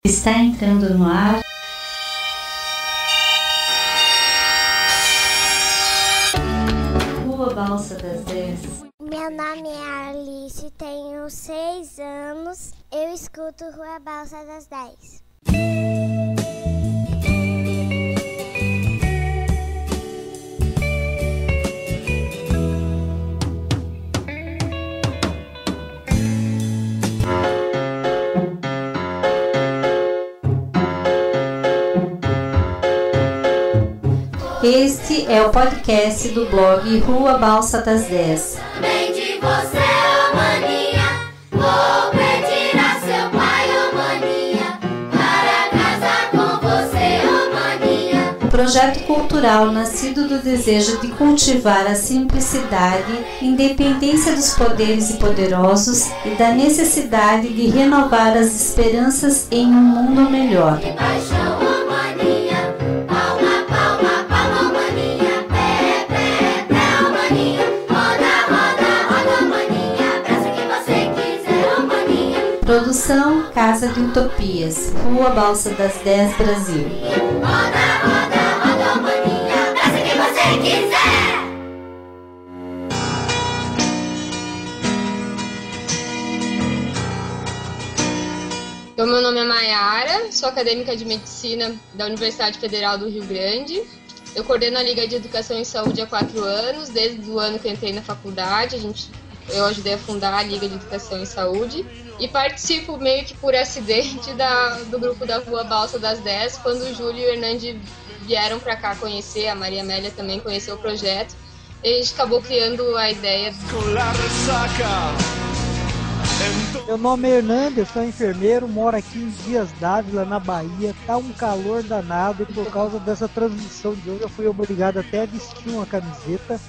Está entrando no ar Rua Balsa das 10. Meu nome é Alice, tenho 6 anos. Eu escuto Rua Balsa das 10. Este é o podcast do blog Rua Balsa das 10. Bem de você, ô maninha, vou pedir a seu pai, ô maninha, para casar com você, ô maninha. Um projeto cultural nascido do desejo de cultivar a simplicidade, independência dos poderes e poderosos e da necessidade de renovar as esperanças em um mundo melhor. Que paixão, ô maninha, palma, palma, palma, ô maninha, pé, pé, pé, ô maninha, roda, roda, roda, ô maninha, abraça quem você quiser, ô maninha. Produção Casa de Utopias, Rua Balsa das 10, Brasil. Roda, roda, roda, ô maninha, abraça quem você quiser. Então, meu nome é Maiara, sou acadêmica de medicina da Universidade Federal do Rio Grande. Eu coordeno a Liga de Educação e Saúde há 4 anos, desde o ano que entrei na faculdade. Eu ajudei a fundar a Liga de Educação e Saúde e participo meio que por acidente do grupo da Rua Balsa das 10, quando o Júlio e o Hernande vieram para cá conhecer, a Maria Amélia também conheceu o projeto. E a gente acabou criando a ideia. Meu nome é Hernando, eu sou enfermeiro, moro aqui em Dias d'Ávila, na Bahia. Tá um calor danado e por causa dessa transmissão de hoje eu fui obrigado até a vestir uma camiseta.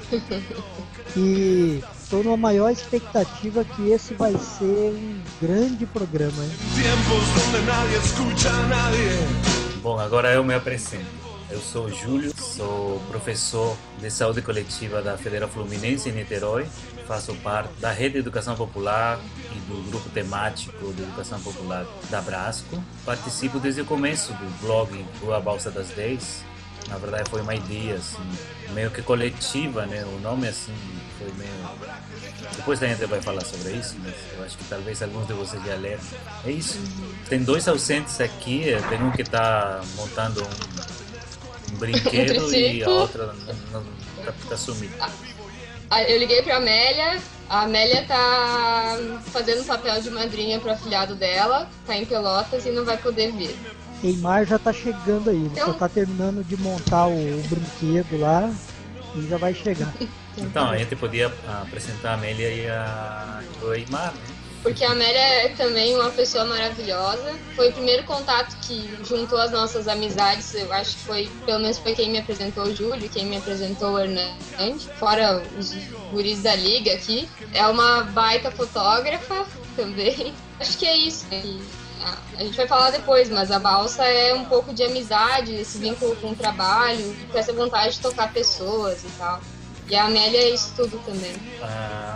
E estou numa maior expectativa que esse vai ser um grande programa, hein? Bom, agora eu me apresento. Eu sou o Júlio, sou professor de saúde coletiva da Federal Fluminense em Niterói. Faço parte da Rede de Educação Popular e do grupo temático de Educação Popular da Brasco. Participo desde o começo do blog Rua Balsa das 10. Na verdade foi uma ideia assim, meio que coletiva, né? O nome assim foi meio... Depois a gente vai falar sobre isso, mas eu acho que talvez alguns de vocês já leram. É isso. Tem 2 ausentes aqui, tem um que está montando um brinquedo e a outra tá sumida. Eu liguei pra Amélia, a Amélia tá fazendo o papel de madrinha pro afilhado dela, tá em Pelotas e não vai poder vir. Eimar já tá chegando aí, ele só tá terminando de montar o brinquedo lá e já vai chegar. Então, a gente podia apresentar a Amélia e o Eimar, né? Porque a Amélia é também uma pessoa maravilhosa. Foi o primeiro contato que juntou as nossas amizades. Eu acho que pelo menos foi quem me apresentou o Júlio, quem me apresentou o Hernande. Fora os guris da Liga aqui. É uma baita fotógrafa também. Acho que é isso. A gente vai falar depois, mas a balsa é um pouco de amizade, esse vínculo com o trabalho, com essa vontade de tocar pessoas e tal. E a Amélia é isso tudo também.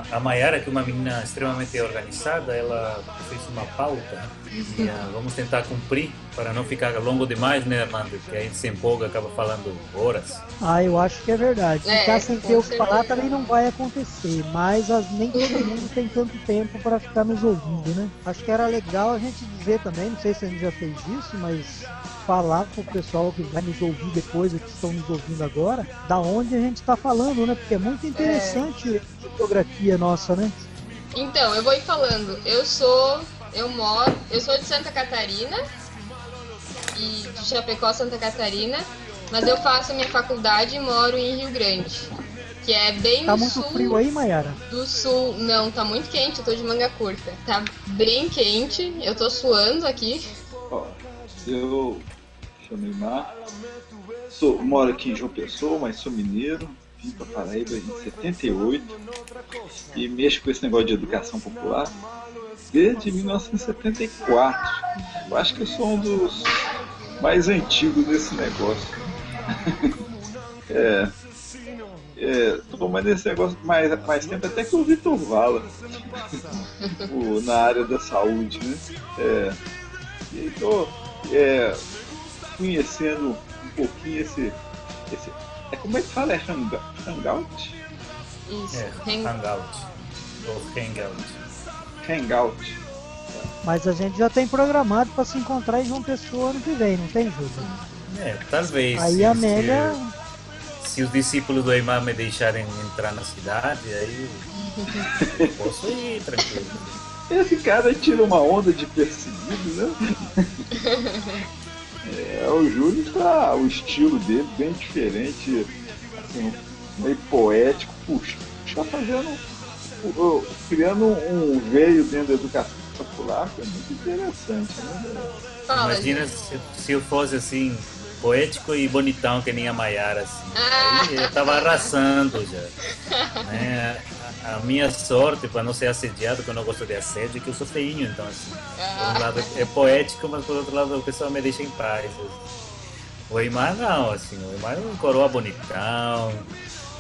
A Maiara, que é uma menina extremamente organizada, ela fez uma pauta e vamos tentar cumprir para não ficar longo demais, né, Armando? Porque a gente se empolga, acaba falando horas. Eu acho que é verdade. Ficar sem ter o que falar também não vai acontecer, mas nem todo mundo tem tanto tempo para ficar nos ouvindo, né? Acho que era legal a gente dizer também, não sei se a gente já fez isso, mas falar pro pessoal que vai nos ouvir depois, ou que estão nos ouvindo agora, da onde a gente está falando, né? Porque é muito interessante a fotografia nossa, né? Então, eu vou ir falando. Eu sou de Santa Catarina, e de Chapecó, Santa Catarina, mas eu faço a minha faculdade e moro em Rio Grande, que é bem no sul. Tá muito frio aí, Maiara? Do sul, não, tá muito quente, eu tô de manga curta. Tá bem quente, eu tô suando aqui. Eu chamo Eimar, moro aqui em João Pessoa, mas sou mineiro, vim para Paraíba em 78 e mexo com esse negócio de educação popular desde 1974. Eu acho que eu sou um dos mais antigos desse negócio. Tô mais nesse negócio mais tempo até que o Vitor Vala, na área da saúde, né? E tô conhecendo um pouquinho esse como é que fala? É hangout? Isso, hangout. Ou hangout. Hangout. Mas a gente já tem programado para se encontrar em João Pessoa ano que vem, não tem, Júlio? Talvez. Aí a Amélia... Se os discípulos do Eimar me deixarem entrar na cidade, aí eu posso ir tranquilo. Esse cara tira uma onda de perseguido, né? O Júlio o estilo dele bem diferente, assim, meio poético, criando um veio dentro da educação popular, que é muito interessante, né? Imagina se eu fosse assim, poético e bonitão que nem a Maiara, assim. Aí eu tava arrasando já. Né? A minha sorte para não ser assediado, que eu não gosto de assédio, é que eu sou feinho, então assim, por um lado é poético, mas por outro lado o pessoal me deixa em paz. Assim. O Eimar não, assim, o Eimar é um coroa bonitão,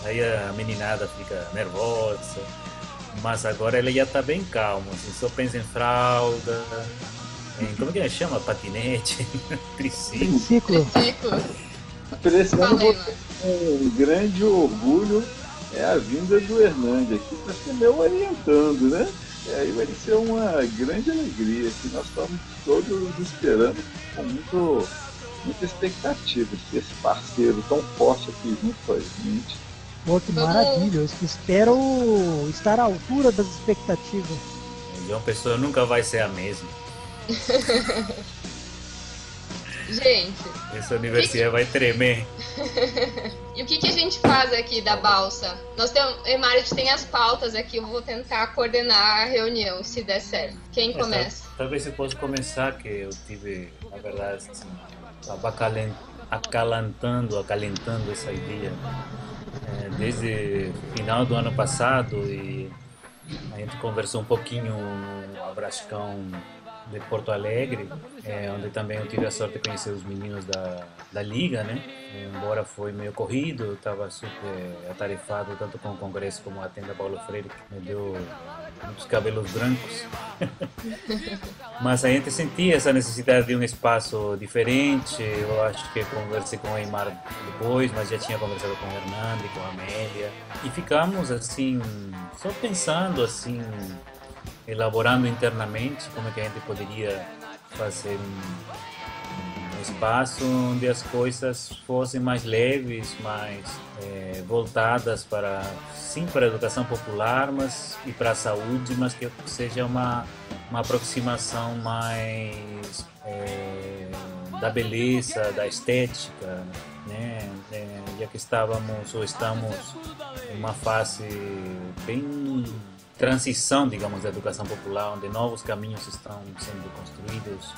aí a meninada fica nervosa, mas agora ele já tá bem calmo, assim, só pensa em fralda, como que ele chama? Patinete, triciclo. Precisando um grande orgulho a vinda do Hernandes aqui para ser meu orientando, né? E aí vai ser uma grande alegria que nós estamos todos esperando com muita expectativa de ter esse parceiro tão forte aqui junto com a gente. Pô, que maravilha, eu espero estar à altura das expectativas. João Pessoa nunca vai ser a mesma. Gente, essa universidade vai tremer. E o que a gente faz aqui da balsa? Eimar, a gente tem as pautas aqui, eu vou tentar coordenar a reunião, se der certo. Quem começa? Talvez eu possa começar, que eu tive, na verdade, assim, acalentando essa ideia desde o final do ano passado, e a gente conversou um pouquinho no Abrascão de Porto Alegre, onde também eu tive a sorte de conhecer os meninos da Liga, né? Embora foi meio corrido, eu estava super atarefado tanto com o congresso como a tenda Paulo Freire, que me deu muitos cabelos brancos. Mas a gente sentia essa necessidade de um espaço diferente. Eu acho que conversei com o Eimar depois, mas já tinha conversado com o Hernandes, com a Amélia, e ficamos assim, só pensando assim, elaborando internamente como é que a gente poderia fazer um espaço onde as coisas fossem mais leves, mais voltadas para a educação popular, mas e para a saúde, mas que seja uma aproximação mais da beleza, da estética, né? Já que estamos em uma fase bem transição, digamos, da educação popular, onde novos caminhos estão sendo construídos,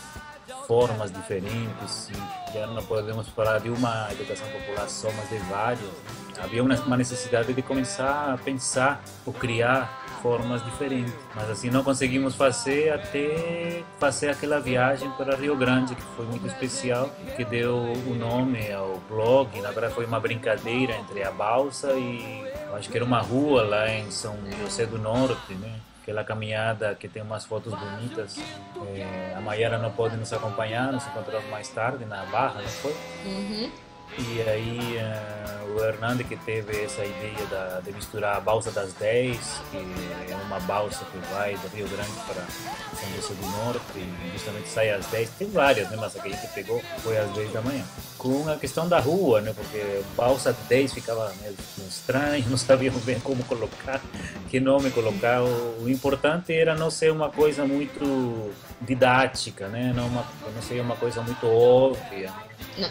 formas diferentes, e já não podemos falar de uma educação popular só, mas de várias. Havia uma necessidade de começar a pensar ou criar formas diferentes, mas assim não conseguimos fazer até fazer aquela viagem para Rio Grande, que foi muito especial, que deu o nome ao blog. Na verdade foi uma brincadeira entre a balsa e acho que era uma rua lá em São José do Norte, né? Aquela caminhada que tem umas fotos bonitas. A Maiara não pode nos acompanhar, nos encontramos mais tarde na Barra, não foi? Uhum. E aí o Hernandes, que teve essa ideia de misturar a balsa das 10, que é uma balsa que vai do Rio Grande para São José do Norte, e justamente sai às 10, tem várias, né? Mas a que a gente pegou foi às 10 da manhã. Com a questão da rua, né? Porque balsa 10 ficava meio estranho, não sabíamos bem como colocar, que nome colocar. O importante era não ser uma coisa muito didática, né? Não ser uma coisa muito óbvia.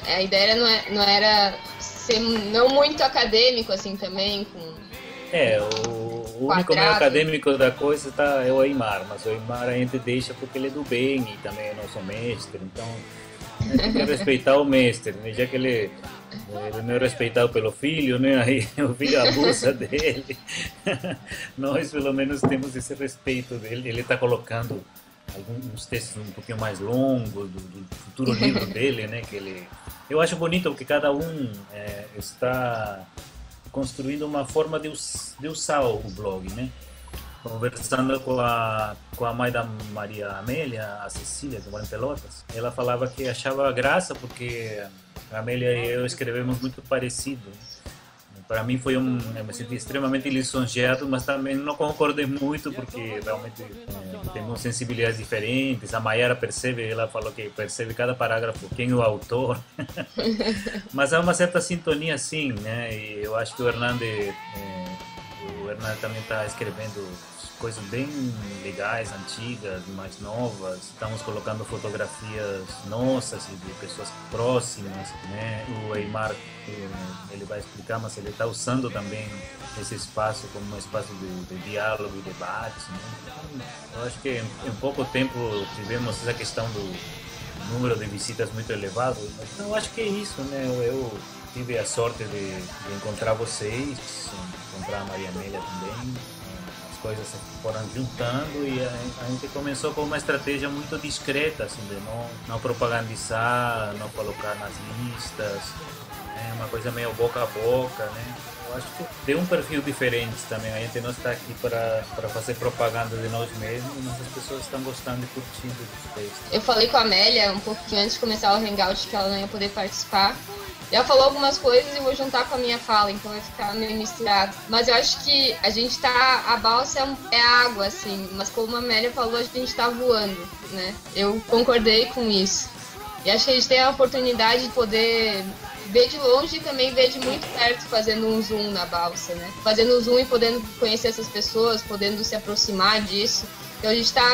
A ideia não era ser não muito acadêmico assim também, com o único meio acadêmico da coisa é o Eimar, mas o Eimar a gente deixa porque ele é do bem e também é nosso mestre, então a gente tem que respeitar o mestre, né? Já que ele não é respeitado pelo filho, né? Aí o filho abusa dele. Nós pelo menos temos esse respeito dele. Ele está colocando alguns textos um pouquinho mais longos do futuro livro dele, né? Eu acho bonito porque cada um está construindo uma forma de usar o blog, né? conversando com a mãe da Maria Amélia, a Cecília, que mora em Pelotas, ela falava que achava graça porque a Amélia e eu escrevemos muito parecido. Para mim eu me senti extremamente lisonjeado, mas também não concordei muito porque realmente temos sensibilidades diferentes. A Mayara percebe, ela falou que percebe cada parágrafo quem é o autor. Mas há uma certa sintonia sim, né? E eu acho que o Hernande também está escrevendo coisas bem legais, antigas, mais novas. Estamos colocando fotografias nossas e de pessoas próximas, né? O Eymar, ele vai explicar, mas ele está usando também esse espaço como um espaço de diálogo e debate, né? Então, eu acho que em pouco tempo tivemos essa questão do número de visitas muito elevado, mas eu acho que é isso, né? Eu tive a sorte de encontrar vocês, encontrar a Maria Amélia também. Coisas se foram juntando e a gente começou com uma estratégia muito discreta, assim, de não propagandizar, não colocar nas listas, né? Uma coisa meio boca a boca, né? Eu acho que tem um perfil diferente também. A gente não está aqui para fazer propaganda de nós mesmos, mas as pessoas estão gostando e curtindo os textos. Eu falei com a Amélia um pouquinho antes de começar o Hangout que ela não ia poder participar. Ela falou algumas coisas e vou juntar com a minha fala, então vai ficar meio misturado. Mas eu acho que a gente tá... A balsa é água, assim, mas como a Amélia falou, a gente tá voando, né? Eu concordei com isso. E acho que a gente tem a oportunidade de poder ver de longe e também ver de muito perto fazendo um zoom na balsa, né? Fazendo um zoom e podendo conhecer essas pessoas, podendo se aproximar disso. Então a gente tá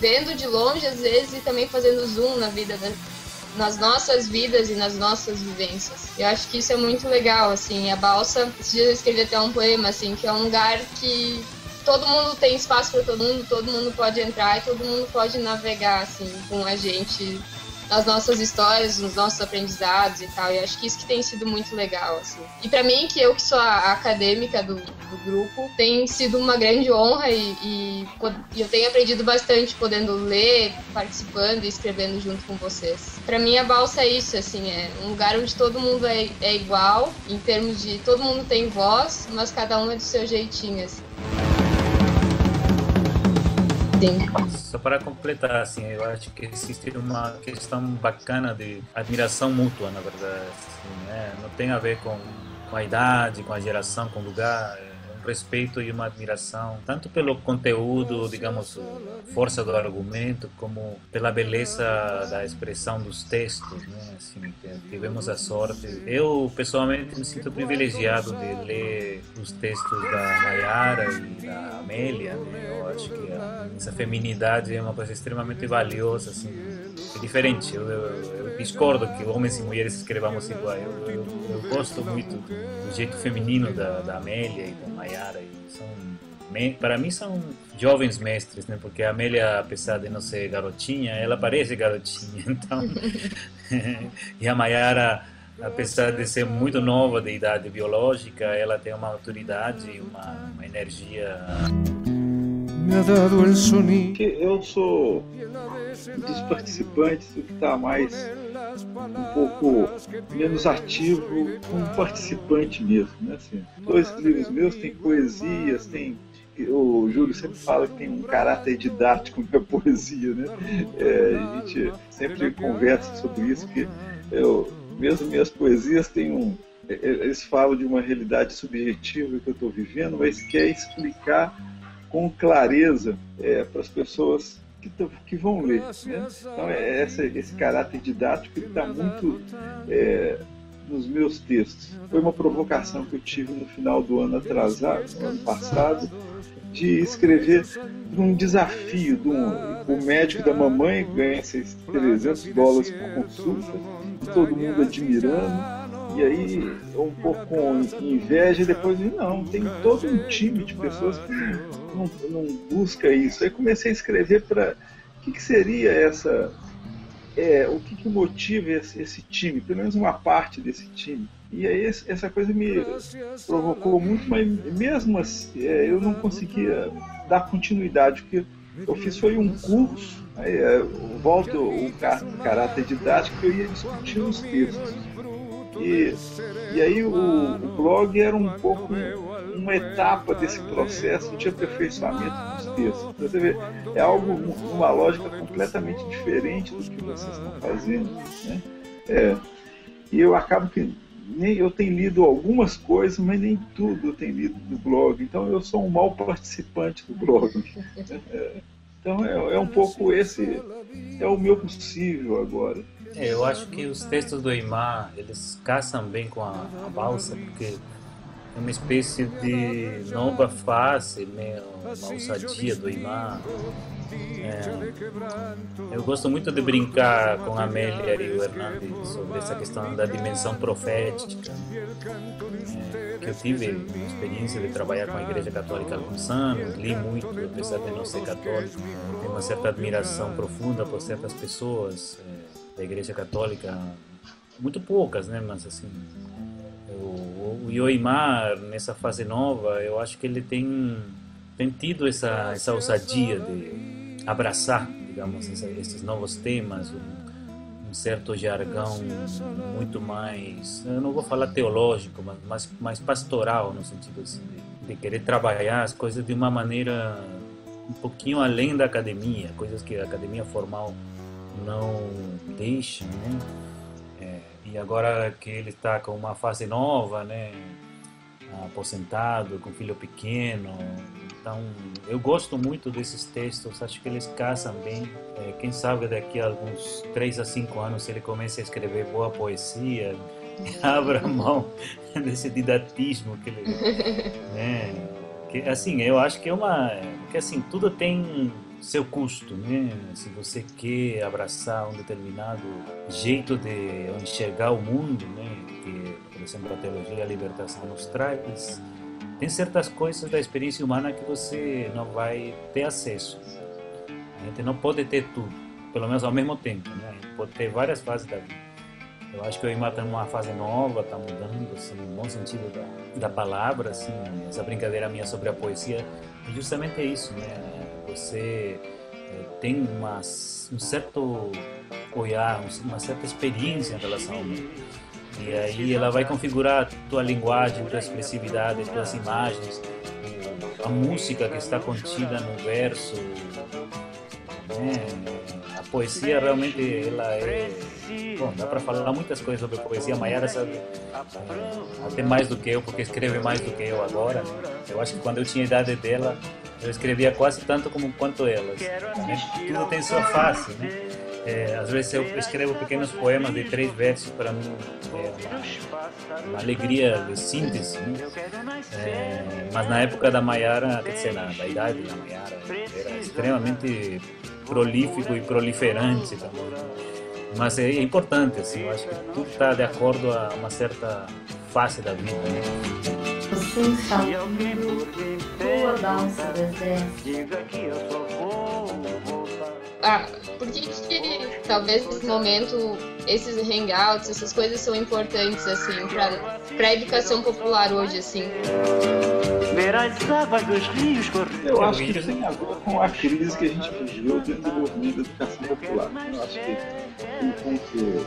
vendo de longe, às vezes, e também fazendo zoom na vida nas nossas vidas e nas nossas vivências. Eu acho que isso é muito legal, assim. A balsa, esses dias eu escrevi até um poema, assim, que é um lugar que todo mundo tem espaço para todo mundo pode entrar e todo mundo pode navegar, assim, com a gente nas nossas histórias, nos nossos aprendizados e tal. E acho que isso que tem sido muito legal, assim. E para mim, que eu que sou a acadêmica do grupo, tem sido uma grande honra e eu tenho aprendido bastante podendo ler, participando e escrevendo junto com vocês. Para mim, a balsa é isso, assim, é um lugar onde todo mundo é igual, em termos de todo mundo tem voz, mas cada um é do seu jeitinho, assim. Só para completar, assim, eu acho que existe uma questão bacana de admiração mútua, na verdade, assim, né? Não tem a ver com a idade, com a geração, com o lugar. Um respeito e uma admiração, tanto pelo conteúdo, digamos, força do argumento, como pela beleza da expressão dos textos, né? Assim, tivemos a sorte. Eu, pessoalmente, me sinto privilegiado de ler os textos da Mayara e da Amélia, né? Eu acho que essa feminidade é uma coisa extremamente valiosa, assim, é diferente. Eu discordo que homens e mulheres escrevamos igual. Eu gosto muito do jeito feminino da Amélia e da Mayara. Para mim são jovens mestres, né? Porque a Amélia, apesar de não ser garotinha, ela parece garotinha. Então, e a Mayara, apesar de ser muito nova de idade biológica, ela tem uma autoridade e uma energia. Eu sou um dos participantes que está mais um pouco menos ativo como participante mesmo, né? Assim, 2 livros meus têm poesias, o Júlio sempre fala que tem um caráter didático na poesia, né? A gente sempre conversa sobre isso, que mesmo minhas poesias têm eles falam de uma realidade subjetiva que eu estou vivendo, mas quer explicar com clareza para as pessoas que vão ler, né? Então esse caráter didático está muito nos meus textos. Foi uma provocação que eu tive no final do ano passado, de escrever um desafio o médico da mamãe ganha $300 por consulta, e todo mundo admirando. E aí, um pouco com inveja, e depois, não, tem todo um time de pessoas que não busca isso. Aí comecei a escrever para o que seria o que motiva esse time, pelo menos uma parte desse time. E aí essa coisa me provocou muito, mas mesmo assim, eu não conseguia dar continuidade, porque eu fiz foi um curso, aí volto o caráter didático, que eu ia discutir os textos. E aí o blog era um pouco uma etapa desse processo de aperfeiçoamento dos textos. Você vê, é algo, uma lógica completamente diferente do que vocês estão fazendo, né? E eu acabo que nem eu tenho lido algumas coisas, mas nem tudo eu tenho lido do blog. Então eu sou um mau participante do blog. Então é um pouco esse, é o meu possível agora. Eu acho que os textos do Eymar, eles casam bem com a balsa, porque é uma espécie de nova face, meio uma ousadia do Eymar. Eu gosto muito de brincar com a Amélia e o Hernando sobre essa questão da dimensão profética, que eu tive a experiência de trabalhar com a Igreja Católica há alguns anos, li muito, apesar de não ser católico, tenho uma certa admiração profunda por certas pessoas da Igreja Católica, muito poucas, né, mas assim, o Eymar, nessa fase nova, eu acho que ele tem tido essa ousadia de abraçar, digamos, esses novos temas, um certo jargão muito mais, eu não vou falar teológico, mas mais pastoral, no sentido assim, de querer trabalhar as coisas de uma maneira um pouquinho além da academia, coisas que a academia formal não deixa, né? E agora que ele está com uma fase nova, né, aposentado, com filho pequeno, então eu gosto muito desses textos, acho que eles casam bem. Quem sabe daqui a alguns 3 a 5 anos ele comece a escrever boa poesia, abra mão desse didatismo que ele, né, que, assim, eu acho que que assim, tudo tem seu custo, né? Se você quer abraçar um determinado jeito de enxergar o mundo, né, que, por exemplo, a teologia e a libertação nos traz, tem certas coisas da experiência humana que você não vai ter acesso. A gente não pode ter tudo, pelo menos ao mesmo tempo, né? A gente pode ter várias fases da vida. Eu acho que o Eymar está numa fase nova, está mudando, assim, no bom sentido da palavra, assim, essa brincadeira minha sobre a poesia, e justamente é isso, né? Você tem um certo olhar, uma certa experiência em relação ao mundo. E aí ela vai configurar a tua linguagem, a tua expressividade, as tuas imagens, a música que está contida no verso, né? A poesia realmente ela bom, dá para falar muitas coisas sobre a poesia. A Mayara sabe até mais do que eu, porque escreve mais do que eu agora, né? Eu acho que quando eu tinha a idade dela, eu escrevia quase tanto quanto elas, né? Tudo tem sua face, né? Às vezes eu escrevo pequenos poemas de 3 versos, para mim uma alegria de síntese, né? Mas na época da Mayara, quer dizer, da idade da Mayara, era extremamente prolífico e proliferante também. Mas é importante, assim, eu acho que tudo está de acordo a uma certa fase da vida, né? Você está ouvindo Tua Balsa Deserto. Por que talvez nesse momento esses hangouts, essas coisas são importantes, assim, para a educação popular hoje, assim? Eu acho que tem a ver com a crise que a gente viveu do desenvolvimento da educação popular. Eu acho que o encontro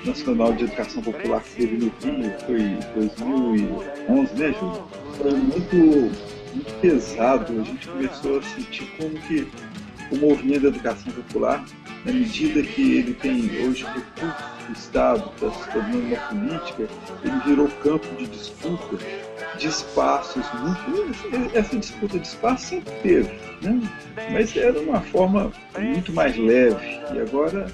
nacional de educação popular que teve no Rio foi em 2011, né, Júlio? Foi muito pesado. A gente começou a sentir como que o movimento da educação popular, na medida que ele tem hoje recursos do Estado, está se tornando uma política, ele virou campo de disputa de espaços muito... Essa disputa de espaço sempre teve, né? Mas era uma forma muito mais leve. E agora,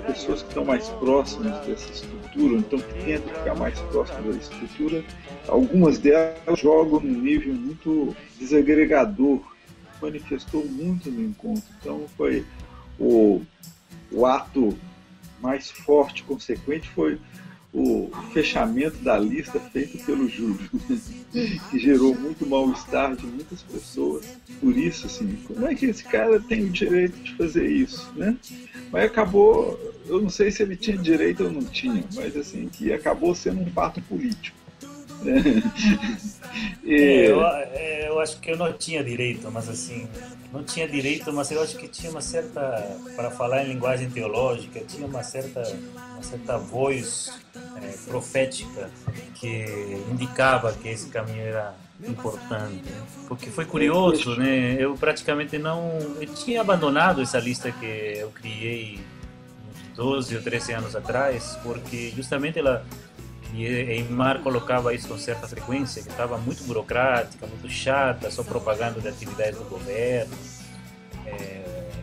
pessoas que estão mais próximas dessa estrutura, então que tentam ficar mais próximas da estrutura, algumas delas jogam num nível muito desagregador, manifestou muito no encontro. Então foi o ato mais forte, consequente, foi o fechamento da lista feito pelo Júlio, que gerou muito mal-estar de muitas pessoas. Por isso, assim, como é que esse cara tem o direito de fazer isso, né? Mas acabou, eu não sei se ele tinha direito ou não tinha, mas assim, que acabou sendo um fato político. Eu acho que eu não tinha direito, mas assim, não tinha direito, mas eu acho que tinha uma certa, para falar em linguagem teológica, tinha uma certa voz profética que indicava que esse caminho era importante, porque foi curioso, né? Eu praticamente eu tinha abandonado essa lista que eu criei uns 12 ou 13 anos atrás, porque justamente e Eymar colocava isso com certa frequência, que estava muito burocrática, muito chata, só propaganda de atividades do governo.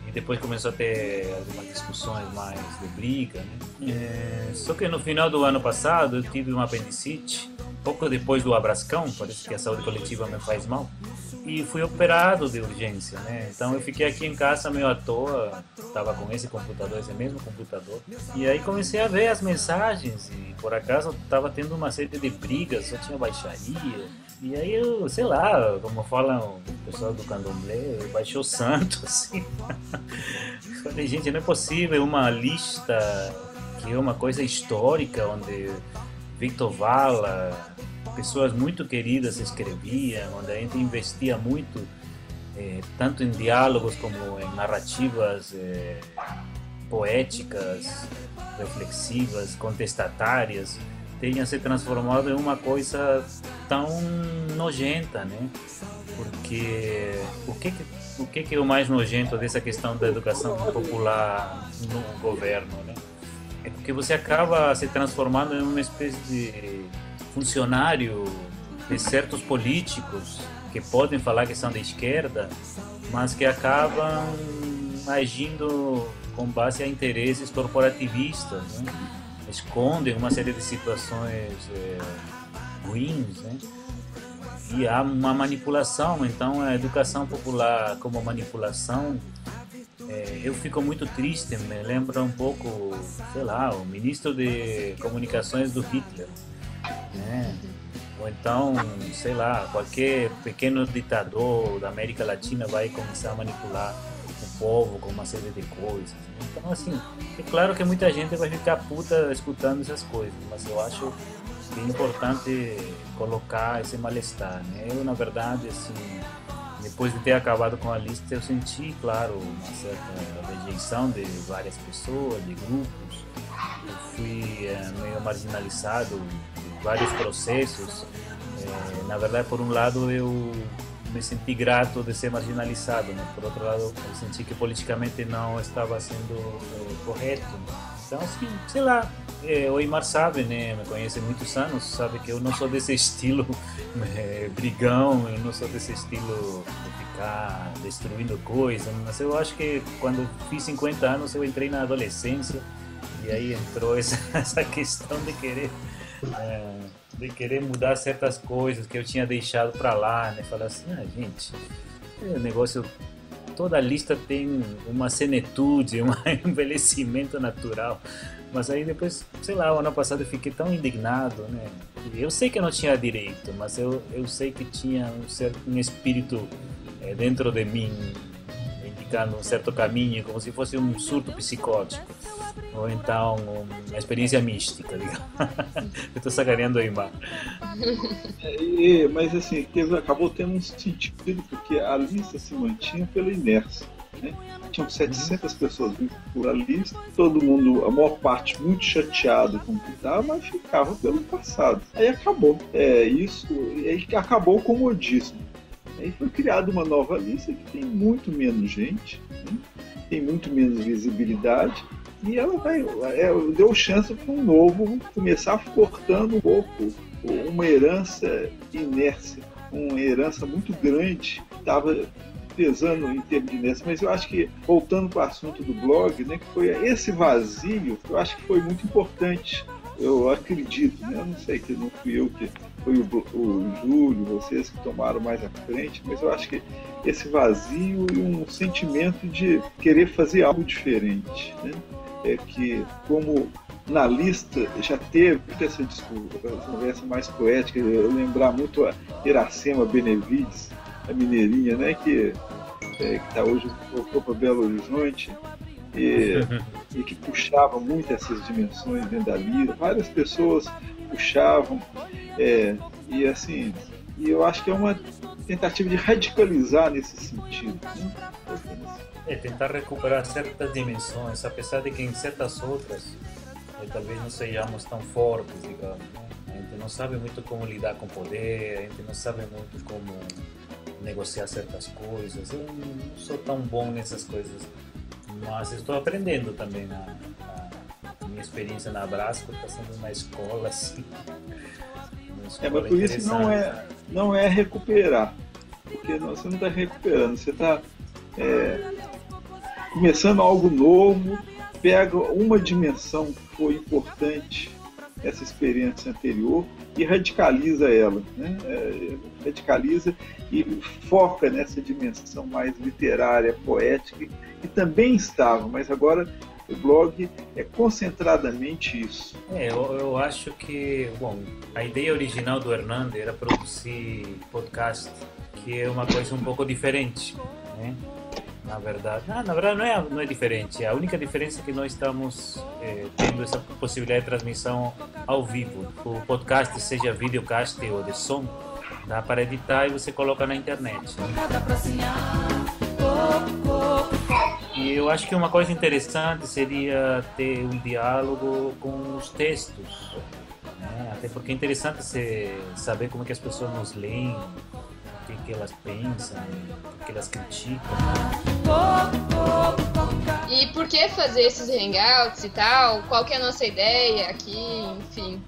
E depois começou a ter algumas discussões mais de briga, né? Só que no final do ano passado eu tive uma apendicite, pouco depois do Abrascão, parece que a saúde coletiva me faz mal, e fui operado de urgência, né? Então eu fiquei aqui em casa meio à toa, estava com esse mesmo computador, e aí comecei a ver as mensagens e por acaso estava tendo uma série de brigas, só tinha baixaria, e aí eu, sei lá, como falam o pessoal do candomblé, baixou o santo, assim. Falei, gente, não é possível uma lista que é uma coisa histórica, onde Victor Valla, pessoas muito queridas escreviam, onde a gente investia muito, tanto em diálogos como em narrativas poéticas, reflexivas, contestatárias, tenha se transformado em uma coisa tão nojenta, né? Porque o que é o mais nojento dessa questão da educação popular no governo, né? É porque você acaba se transformando em uma espécie de funcionário de certos políticos que podem falar que são de esquerda, mas que acabam agindo com base a interesses corporativistas, né? Escondem uma série de situações ruins, né? E há uma manipulação. Então a educação popular como manipulação, eu fico muito triste, me lembra um pouco, sei lá, o ministro de comunicações do Hitler, né? Ou então, sei lá, qualquer pequeno ditador da América Latina vai começar a manipular o povo com uma série de coisas. Então, assim, é claro que muita gente vai ficar puta escutando essas coisas, mas eu acho que é importante colocar esse mal-estar, né? Eu, na verdade, assim, depois de ter acabado com a lista, eu senti, claro, uma certa rejeição de várias pessoas, de grupos. Eu fui meio marginalizado em vários processos. Na verdade, por um lado, eu me senti grato de ser marginalizado, né? Por outro lado, eu senti que politicamente não estava sendo correto. Então, assim, sei lá, o Eymar sabe, né? Me conhece há muitos anos, sabe que eu não sou desse estilo brigão, eu não sou desse estilo de ficar destruindo coisas, mas eu acho que quando fiz 50 anos eu entrei na adolescência e aí entrou essa questão de querer mudar certas coisas que eu tinha deixado para lá, né? Falar assim, gente, o negócio, toda lista tem uma senitude, um envelhecimento natural, mas aí depois, sei lá, o ano passado eu fiquei tão indignado, né? E eu sei que eu não tinha direito, mas eu sei que tinha um espírito dentro de mim indicando um certo caminho, como se fosse um surto psicótico, ou então uma experiência mística, digamos. Eu estou sacaneando o Eymar. Mas assim, acabou tendo um sentido, porque a lista se mantinha pela inércia, né? Tinham 700 pessoas por a lista, todo mundo, a maior parte muito chateado com o que estava, mas ficava pelo passado. Aí acabou. E aí acabou o comodismo. Aí foi criada uma nova lista que tem muito menos gente, né? Tem muito menos visibilidade, e ela deu chance para um novo começar cortando um pouco uma herança inércia, uma herança muito grande, que estava pesando em termos de inércia. Mas eu acho que, voltando para o assunto do blog, né, que foi esse vazio, eu acho que foi muito importante. Eu acredito, né? Eu não sei, que não fui eu, que foi o Júlio, vocês que tomaram mais à frente, mas eu acho que esse vazio e um sentimento de querer fazer algo diferente, né? Que, como na lista já teve essa conversa mais poética, eu lembrar muito a Iracema Benevides, a mineirinha, né? Que está hoje, voltou para Belo Horizonte, e que puxava muito essas dimensões dentro da lira. Várias pessoas puxavam, E assim, eu acho que é uma tentativa de radicalizar nesse sentido, né? Tentar recuperar certas dimensões, apesar de que em certas outras talvez não sejamos tão fortes, digamos, né? A gente não sabe muito como lidar com poder, a gente não sabe muito como negociar certas coisas. Eu não sou tão bom nessas coisas, mas estou aprendendo também. A minha experiência na Brasco está sendo uma escola, assim. Mas por isso não é recuperar, porque você não está recuperando, você está começando algo novo, pega uma dimensão que foi importante essa experiência anterior e radicaliza ela, né? Radicaliza e foca nessa dimensão mais literária, poética, que também estava, mas agora o blog é concentradamente isso. Eu acho que, a ideia original do Hernando era produzir podcast, que é uma coisa um pouco diferente, né? Na verdade não é diferente. A única diferença é que nós estamos tendo essa possibilidade de transmissão ao vivo. O podcast, seja videocast ou de som, dá para editar e você coloca na internet. E eu acho que uma coisa interessante seria ter um diálogo com os textos, né? Até porque é interessante saber como é que as pessoas nos leem, o que elas pensam, o que elas criticam. E por que fazer esses hangouts e tal? Qual que é a nossa ideia aqui, enfim.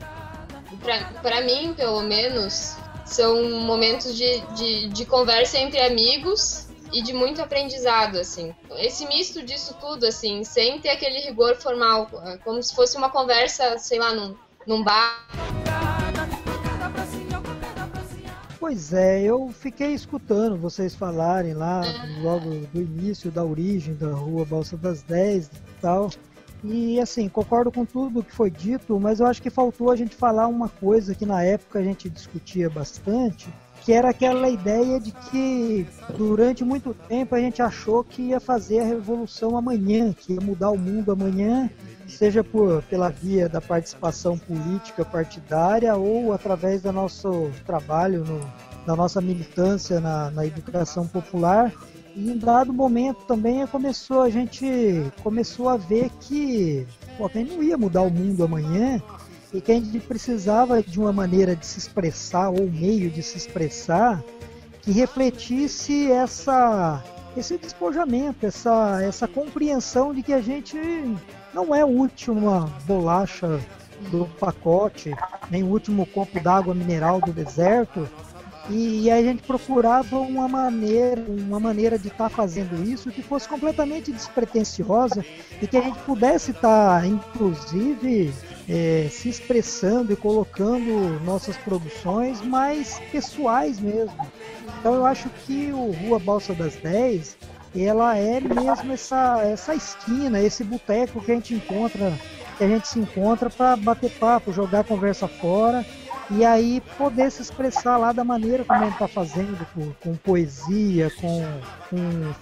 Pra mim, pelo menos, são momentos de conversa entre amigos e de muito aprendizado, assim. Esse misto disso tudo, assim, sem ter aquele rigor formal, como se fosse uma conversa, sei lá, num bar. Pois é, eu fiquei escutando vocês falarem lá logo do início da origem da Rua Balsa das 10 e tal. E assim, concordo com tudo que foi dito, mas eu acho que faltou a gente falar uma coisa que na época a gente discutia bastante, que era aquela ideia de que durante muito tempo a gente achou que ia fazer a revolução amanhã, que ia mudar o mundo amanhã, seja pela via da participação política partidária ou através do nosso trabalho, da nossa militância na educação popular. E em dado momento também a gente começou a ver que a gente não ia mudar o mundo amanhã e que a gente precisava de uma maneira de se expressar ou meio de se expressar que refletisse esse despojamento, essa compreensão de que a gente não é a última bolacha do pacote, nem o último copo d'água mineral do deserto. E a gente procurava uma maneira de estar fazendo isso que fosse completamente despretensiosa e que a gente pudesse estar, inclusive, se expressando e colocando nossas produções mais pessoais mesmo. Então eu acho que o Rua Balsa das 10, ela é mesmo essa esquina, esse boteco que a gente se encontra para bater papo, jogar a conversa fora. E aí poder se expressar lá da maneira como a gente está fazendo, com poesia, com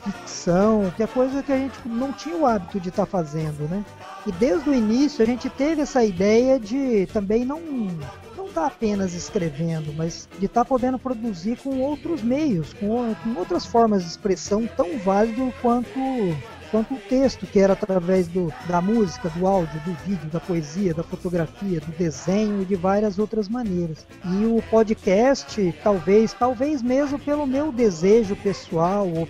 ficção, que é coisa que a gente não tinha o hábito de estar fazendo, né? E desde o início a gente teve essa ideia de também não estar apenas escrevendo, mas de estar podendo produzir com outros meios, com outras formas de expressão tão válido quanto o texto, que era através da música, do áudio, do vídeo, da poesia, da fotografia, do desenho e de várias outras maneiras. E o podcast, talvez mesmo pelo meu desejo pessoal, ou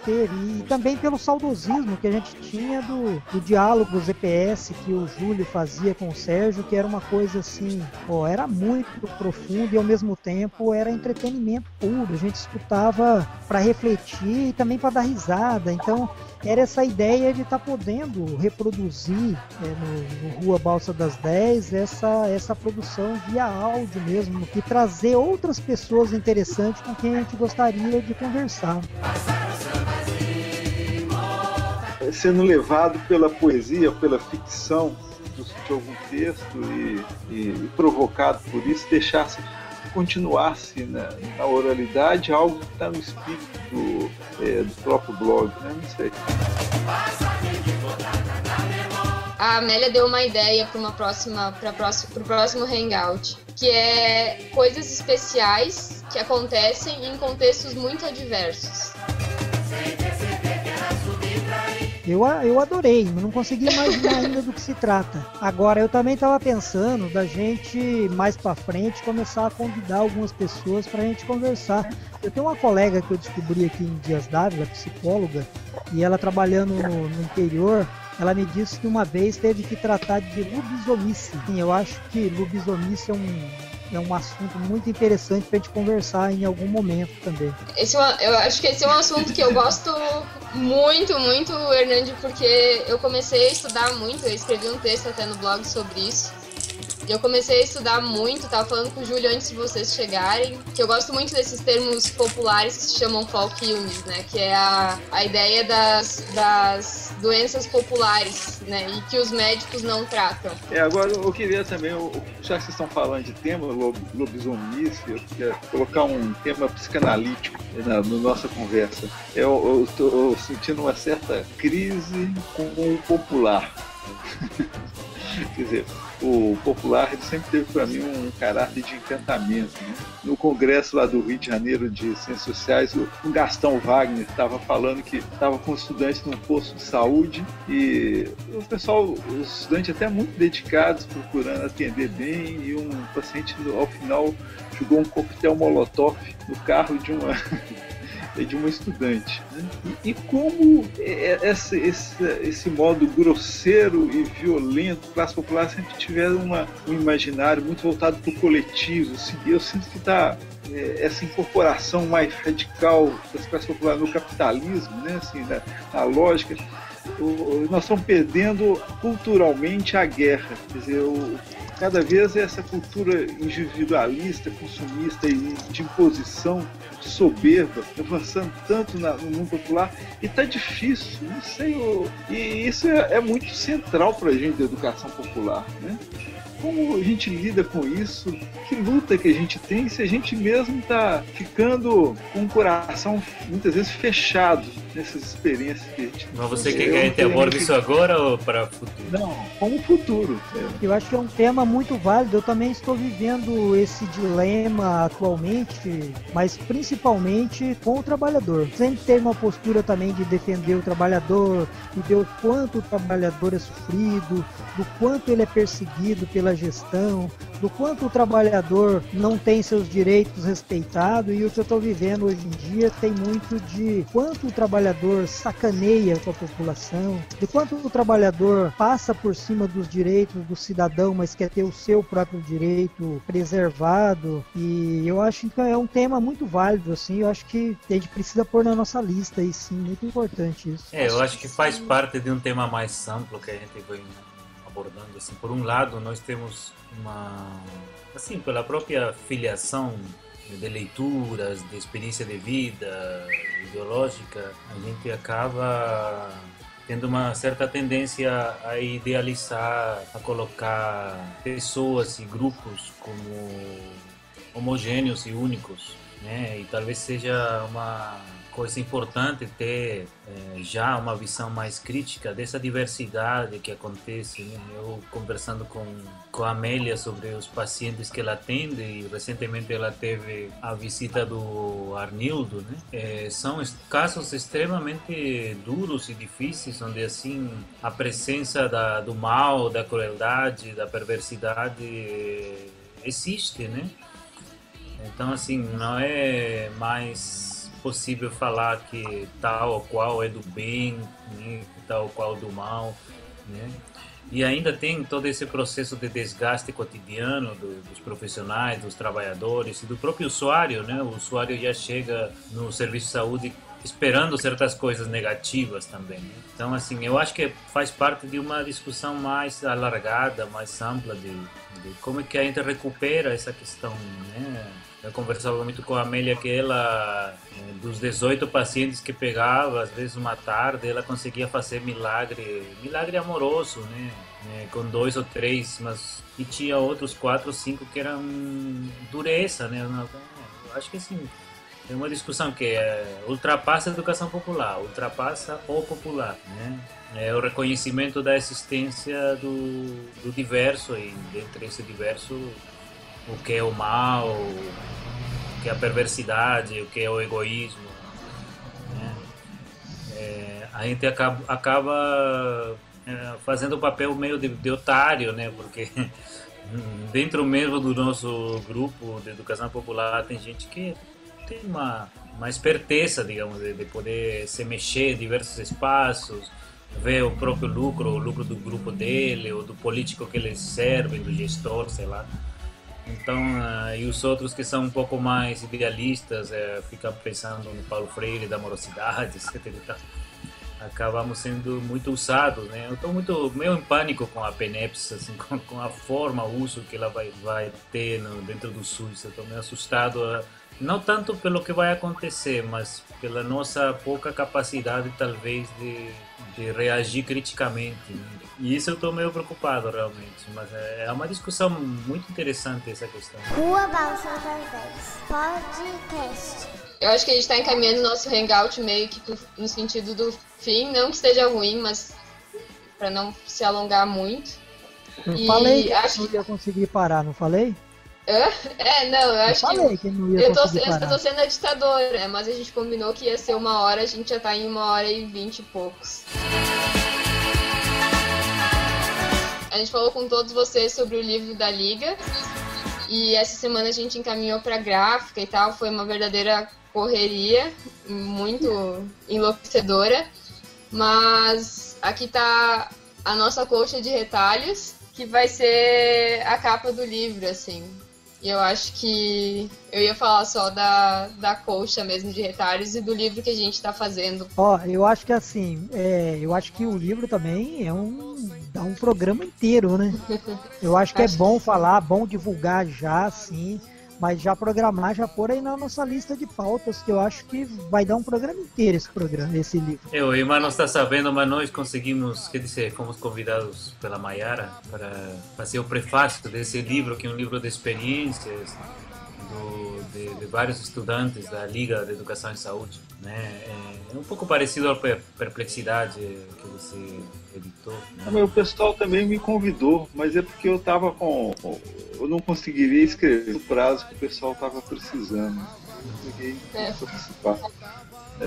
e também pelo saudosismo que a gente tinha do diálogo ZPS que o Júlio fazia com o Sérgio, que era uma coisa assim, era muito profundo e ao mesmo tempo era entretenimento puro. A gente escutava para refletir e também para dar risada. Então era essa ideia de estar podendo reproduzir no Rua Balsa das 10 essa produção via áudio mesmo e trazer outras pessoas interessantes com quem a gente gostaria de conversar. Sendo levado pela poesia, pela ficção de algum texto e provocado por isso, continuasse na oralidade algo que está no espírito do próprio blog, né? Não sei. a Amélia deu uma ideia para o próximo Hangout, que é coisas especiais que acontecem em contextos muito adversos. Eu adorei, mas não consegui imaginar ainda do que se trata. Agora, eu também estava pensando da gente, mais para frente, começar a convidar algumas pessoas para a gente conversar. Eu tenho uma colega que eu descobri aqui em Dias Dávila, psicóloga, e ela trabalhando no interior, ela me disse que uma vez teve que tratar de lobisomice. Eu acho que lobisomice é um assunto muito interessante para a gente conversar em algum momento também. Eu acho que esse é um assunto que eu gosto muito, Hernande, porque eu comecei a estudar muito, eu escrevi um texto até no blog sobre isso. E eu comecei a estudar muito, tava falando com o Júlio antes de vocês chegarem, que eu gosto muito desses termos populares que se chamam folk illness, né? Que é a ideia das doenças populares, né? E que os médicos não tratam. Agora eu queria também, já que vocês estão falando de tema, lobisomice, eu queria colocar um tema psicanalítico na nossa conversa. Eu estou sentindo uma certa crise com o popular. Quer dizer, o popular ele sempre teve para mim um caráter de encantamento, né? No congresso lá do Rio de Janeiro de Ciências Sociais, o Gastão Wagner estava falando que estava com estudantes num posto de saúde e o pessoal, os estudantes até muito dedicados, procurando atender bem, e um paciente ao final jogou um coquetel molotov no carro de uma estudante, né? E como esse modo grosseiro e violento, classe popular sempre tiveram um imaginário muito voltado para o coletivo. Eu sinto que essa incorporação mais radical das classes populares no capitalismo, né? Assim, na lógica, nós estamos perdendo culturalmente a guerra. Quer dizer, cada vez essa cultura individualista, consumista e de imposição, de soberba, avançando tanto no mundo popular, e está difícil, não sei, e isso é muito central para a gente da educação popular, né? Como a gente lida com isso? Que luta que a gente tem se a gente mesmo está ficando com o coração muitas vezes fechado nessas experiências que a gente tem? Mas você quer que a gente aborde isso agora ou para o futuro? Não, como futuro. Eu acho que é um tema muito válido. Eu também estou vivendo esse dilema atualmente, mas principalmente com o trabalhador. Sempre tem uma postura também de defender o trabalhador, de ver o quanto o trabalhador é sofrido, do quanto ele é perseguido pela gestão, do quanto o trabalhador não tem seus direitos respeitados. E o que eu estou vivendo hoje em dia tem muito de quanto o trabalhador sacaneia com a população, de quanto o trabalhador passa por cima dos direitos do cidadão, mas quer ter o seu próprio direito preservado. E eu acho que é um tema muito válido, assim. Eu acho que a gente precisa pôr na nossa lista, e sim, muito importante isso. Eu acho que faz parte de um tema mais amplo que a gente vem abordando. Assim, por um lado, nós temos assim, pela própria filiação de leituras, de experiência de vida, ideológica, a gente acaba tendo uma certa tendência a idealizar, a colocar pessoas e grupos como homogêneos e únicos, né? E talvez seja uma coisa importante ter já uma visão mais crítica dessa diversidade que acontece, né? Eu conversando com a Amélia sobre os pacientes que ela atende, e recentemente ela teve a visita do Arnildo, né? São casos extremamente duros e difíceis, onde assim a presença do mal, da crueldade, da perversidade existe, né? Então assim, não é mais possível falar que tal ou qual é do bem, né? Tal ou qual do mal, né? E ainda tem todo esse processo de desgaste cotidiano dos profissionais, dos trabalhadores e do próprio usuário, né? O usuário já chega no serviço de saúde esperando certas coisas negativas também, né? Então, assim, eu acho que faz parte de uma discussão mais alargada, mais ampla de como é que a gente recupera essa questão, né? Eu conversava muito com a Amélia que ela, dos 18 pacientes que pegava, às vezes uma tarde, ela conseguia fazer milagre amoroso, né? Com 2 ou 3, mas e tinha outros 4 ou 5 que eram dureza, né? Eu acho que assim, é uma discussão que ultrapassa a educação popular, ultrapassa o popular, né? É o reconhecimento da existência do diverso e dentre esse diverso o que é o mal, o que é a perversidade, o que é o egoísmo, né? A gente acaba fazendo o papel meio de otário, né? Porque dentro mesmo do nosso grupo de educação popular tem gente que tem uma esperteza, digamos, de poder se mexer em diversos espaços, ver o próprio lucro, o lucro do grupo dele, ou do político que eles servem, do gestor, sei lá. Então, e os outros que são um pouco mais idealistas, ficam pensando no Paulo Freire, da morosidade, etc. E tal. Acabamos sendo muito usados, né? Eu estou meio em pânico com a PNEPS, assim, com a forma, o uso que ela vai ter dentro do SUS. Eu estou meio assustado, não tanto pelo que vai acontecer, mas pela nossa pouca capacidade, talvez, de reagir criticamente, né? E isso eu estou meio preocupado, realmente. Mas é uma discussão muito interessante, essa questão. Rua Balsa das 10, podcast. Eu acho que a gente está encaminhando o nosso hangout meio que no sentido do fim, não que esteja ruim, mas para não se alongar muito. Eu falei que não ia conseguir parar, não falei? Não, eu acho que não ia conseguir parar. Eu tô sendo a ditadora, mas a gente combinou que ia ser 1 hora, a gente já tá em 1h20 e poucos. A gente falou com todos vocês sobre o livro da Liga, e essa semana a gente encaminhou pra gráfica e tal, foi uma verdadeira correria, muito enlouquecedora, mas aqui tá a nossa colcha de retalhos, que vai ser a capa do livro, assim. E eu acho que eu ia falar só da colcha mesmo de retalhos e do livro que a gente tá fazendo. Eu acho que assim, eu acho que o livro também dá um programa inteiro, né? Eu acho que é bom falar, bom divulgar já, assim, mas já programar, já pôr aí na nossa lista de pautas, que eu acho que vai dar um programa inteiro esse livro. O Iman não está sabendo, mas nós conseguimos, fomos convidados pela Mayara para fazer o prefácio desse livro, que é um livro de experiências de vários estudantes da Liga de Educação e Saúde, né? É um pouco parecido à Perplexidade que você editou, né? O pessoal também me convidou, mas é porque eu não conseguiria escrever no prazo que o pessoal estava precisando. Eu peguei para participar.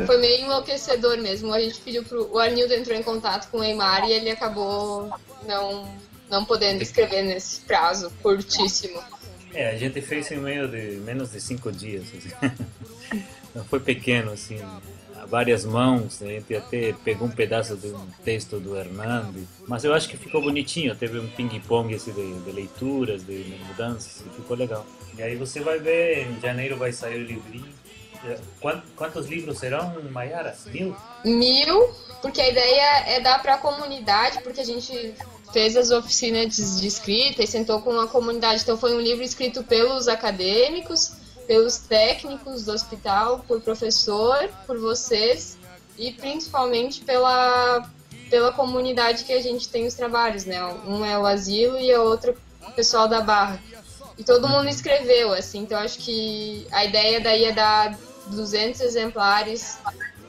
Foi meio enlouquecedor mesmo. A gente pediu o Arnildo entrou em contato com o Eymar e ele acabou não podendo escrever nesse prazo curtíssimo. A gente fez em menos de 5 dias. Assim. Não foi pequeno, assim, a várias mãos. A gente até pegou um pedaço de um texto do Hernando, mas eu acho que ficou bonitinho. Teve um ping-pong assim, de leituras, de mudanças, e ficou legal. E aí você vai ver, em janeiro vai sair o livrinho. Quantos livros serão, Mayara? 1000? 1000, porque a ideia é dar para a comunidade, porque a gente fez as oficinas de escrita e sentou com a comunidade. Então foi um livro escrito pelos acadêmicos, pelos técnicos do hospital, por professor, por vocês e principalmente pela comunidade que a gente tem os trabalhos, né? Um é o asilo e o outro o pessoal da Barra. E todo mundo escreveu, assim, então acho que a ideia daí é dar 200 exemplares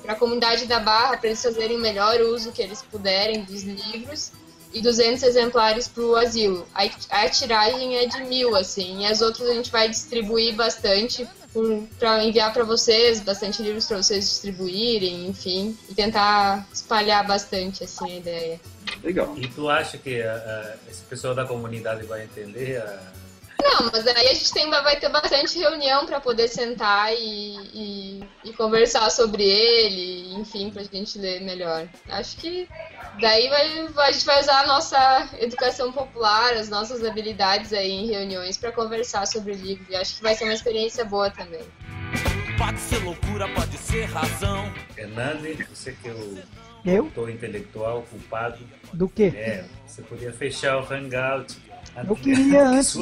para a comunidade da Barra, para eles fazerem o melhor uso que eles puderem dos livros, e 200 exemplares para o asilo. A tiragem é de 1000, assim, e as outras a gente vai distribuir bastante para enviar para vocês, bastante livros para vocês distribuírem, enfim, e tentar espalhar bastante, assim, a ideia. Legal. E tu acha que esse pessoal da comunidade vai entender Não, mas aí a gente vai ter bastante reunião para poder sentar e conversar sobre ele, enfim, para a gente ler melhor. Acho que daí a gente vai usar a nossa educação popular, as nossas habilidades aí em reuniões para conversar sobre o livro. E acho que vai ser uma experiência boa também. Pode ser loucura, pode ser razão. Hernani, você que é o autor intelectual culpado. Do quê? Você podia fechar o Hangout. Eu queria, antes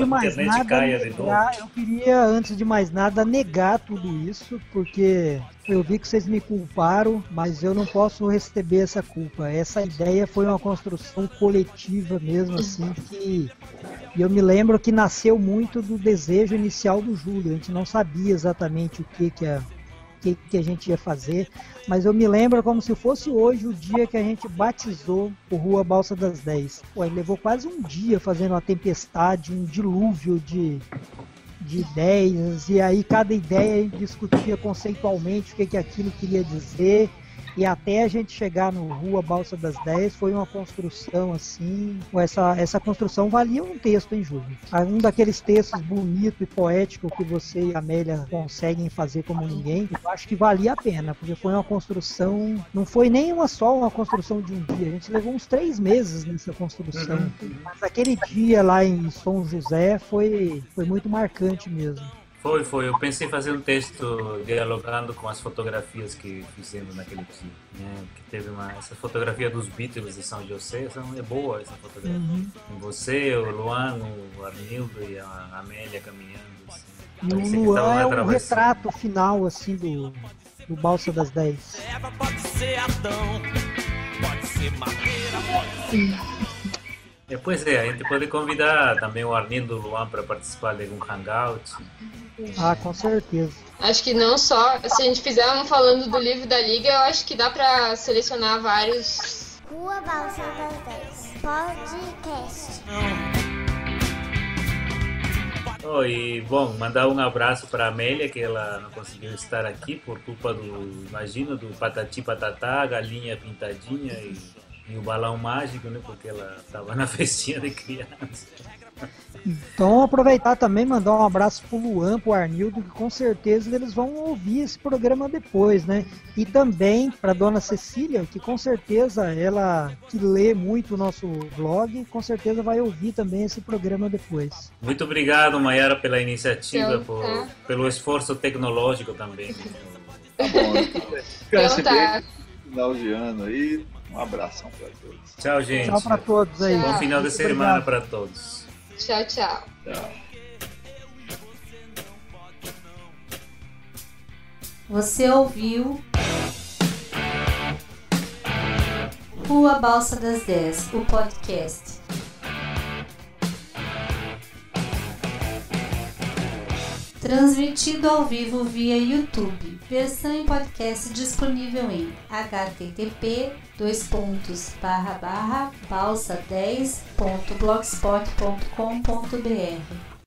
de mais nada, negar tudo isso, porque eu vi que vocês me culparam, mas eu não posso receber essa culpa. Essa ideia foi uma construção coletiva mesmo, assim, e eu me lembro que nasceu muito do desejo inicial do Júlio. A gente não sabia exatamente o que que a gente ia fazer, mas eu me lembro como se fosse hoje o dia que a gente batizou o Rua Balsa das 10. Pô, ele levou quase um dia fazendo uma tempestade, um dilúvio de ideias, e aí cada ideia a gente discutia conceitualmente o que aquilo queria dizer, e até a gente chegar no Rua Balsa das 10 foi uma construção assim, essa construção valia um texto, hein, Júlio? Um daqueles textos bonito e poético que você e a Amélia conseguem fazer como ninguém, eu acho que valia a pena, porque foi uma construção, não foi nem só uma construção de um dia, a gente levou uns 3 meses nessa construção, mas aquele dia lá em São José foi muito marcante mesmo. Foi. Eu pensei em fazer um texto dialogando com as fotografias que fizemos naquele dia. Né? Que teve essa fotografia dos Beatles de São José, é boa essa fotografia. Você, o Luan, o Arnildo e a Amélia caminhando. Assim. E o Luan é o retrato final assim, do Balsa das 10. Pode ser Adão, pode ser madeira, pode ser... Pois é, a gente pode convidar também o Arnildo e o Luan para participar de algum hangout. Ah, com certeza. Acho que não só, se a gente fizer um falando do livro da Liga, eu acho que dá pra selecionar vários. Rua Balsa das 10 podcast. E bom, mandar um abraço para a Amélia, que ela não conseguiu estar aqui por culpa do Patati Patatá, a galinha pintadinha e o balão mágico, né? Porque ela estava na festinha de criança. Então aproveitar também, mandar um abraço pro Luan, pro Arnildo, que com certeza eles vão ouvir esse programa depois, né? E também pra dona Cecília, que com certeza ela que lê muito o nosso blog, com certeza vai ouvir também esse programa depois. Muito obrigado, Mayara, pela iniciativa, pelo esforço tecnológico também. Tá bom, descanse bem, final de ano aí, um abração pra todos. Tchau, gente. Tchau pra todos aí. Bom final de semana para todos. Tchau, tchau. Tchau. Você ouviu Rua Balsa das 10, o podcast. Transmitido ao vivo via YouTube. Versão em podcast disponível em http://balsa10.blogspot.com.br